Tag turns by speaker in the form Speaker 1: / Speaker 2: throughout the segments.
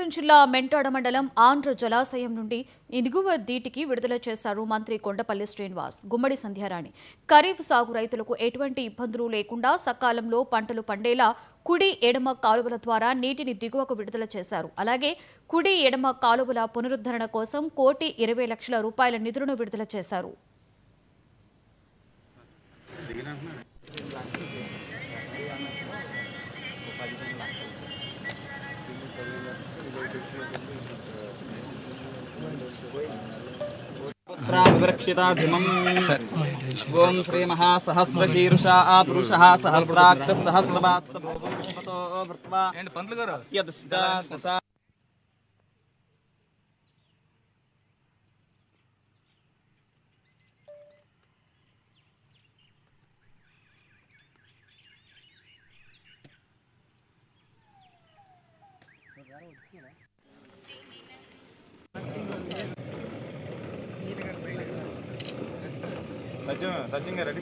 Speaker 1: అనంతపురం జిల్లా మెంటాడ మండలం ఆంధ్ర జలాశయం నుండి దిగువ దీటికి విడుదల చేశారు మంత్రి కొండపల్లి శ్రీనివాస్. గుమ్మడి సంధ్యారాణి ఖరీఫ్ సాగు రైతులకు ఎటువంటి ఇబ్బందులు లేకుండా సకాలంలో పంటలు పండేలా కుడి ఎడమ కాలువల ద్వారా నీటిని దిగువకు విడుదల చేశారు. అలాగే కుడి ఎడమ కాలువల పునరుద్ధరణ కోసం 1,20,00,000 రూపాయల నిధులను విడుదల చేశారు.
Speaker 2: ओम श्री महासहस्रशीर्षा पुरुषः सहस्राक्ष सहस्रपात् पुष्पतो भृत्वा यदुष्टा సచిన్ గారు రెడీ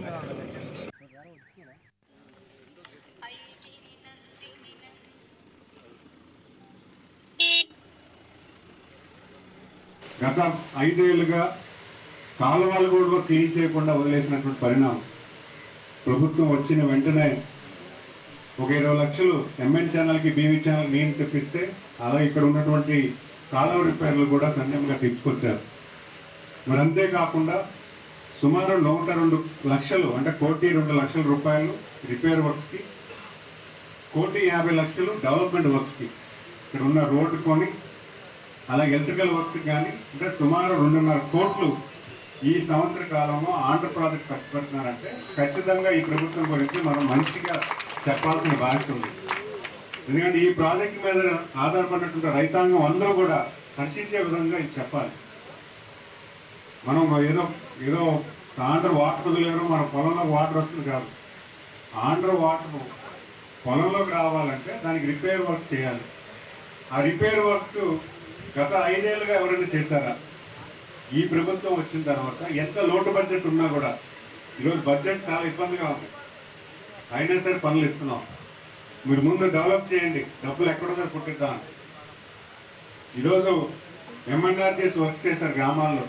Speaker 3: గత 5 ఏళ్లుగా కాలువలు కూడా క్లీన్ చేయకుండా వదిలేసినటువంటి పరిణామం. ప్రభుత్వం వచ్చిన వెంటనే ఒక 20 లక్షలు ఎంఎన్ ఛానల్కి బీవీ ఛానల్ నేను తెప్పిస్తే అలాగే ఇక్కడ ఉన్నటువంటి కాలువ రిపేర్లు కూడా సన్నియంగా తెచ్చుకొచ్చారు. మరి అంతేకాకుండా సుమారు 102 లక్షలు అంటే 1,02,00,000 రూపాయలు రిపేర్ వర్క్స్కి, 1,50,00,000 డెవలప్మెంట్ వర్క్స్కి, ఇక్కడ ఉన్న రోడ్డు కొని అలాగే ఎలక్ట్రికల్ వర్క్స్కి కానీ అంటే సుమారు 2.5 కోట్లు ఈ సంవత్సర కాలంలో ఆంధ్ర ప్రాజెక్ట్ ఖర్చు పెడుతున్నారంటే ఖచ్చితంగా ఈ ప్రభుత్వం గురించి మనం మంచిగా చెప్పాల్సిన బాధ్యత ఉంది. ఎందుకంటే ఈ ప్రాజెక్ట్ మీద ఆధారపడినటువంటి రైతాంగం అందరూ కూడా హర్షించే విధంగా ఇది చెప్పాలి. మనం ఏదో ఆంధ్ర వాటర్ వదిలేరు మన పొలంలోకి వాటర్ వస్తుంది కాదు. ఆంధ్ర వాటర్ పొలంలోకి రావాలంటే దానికి రిపేర్ వర్క్స్ చేయాలి. ఆ రిపేర్ వర్క్స్ గత 5 ఏళ్ళుగా ఎవరైనా చేశారా? ఈ ప్రభుత్వం వచ్చిన తర్వాత ఎంత లోటు బడ్జెట్ ఉన్నా కూడా ఈరోజు బడ్జెట్ చాలా ఇబ్బందిగా ఉంది, అయినా సరే పనులు ఇస్తున్నాం. మీరు ముందు డెవలప్ చేయండి, డబ్బులు ఎక్కడో పుట్టిద్దాం. ఈరోజు ఎంఎన్ఆర్ చేసి వర్క్ చేశారు గ్రామాల్లో.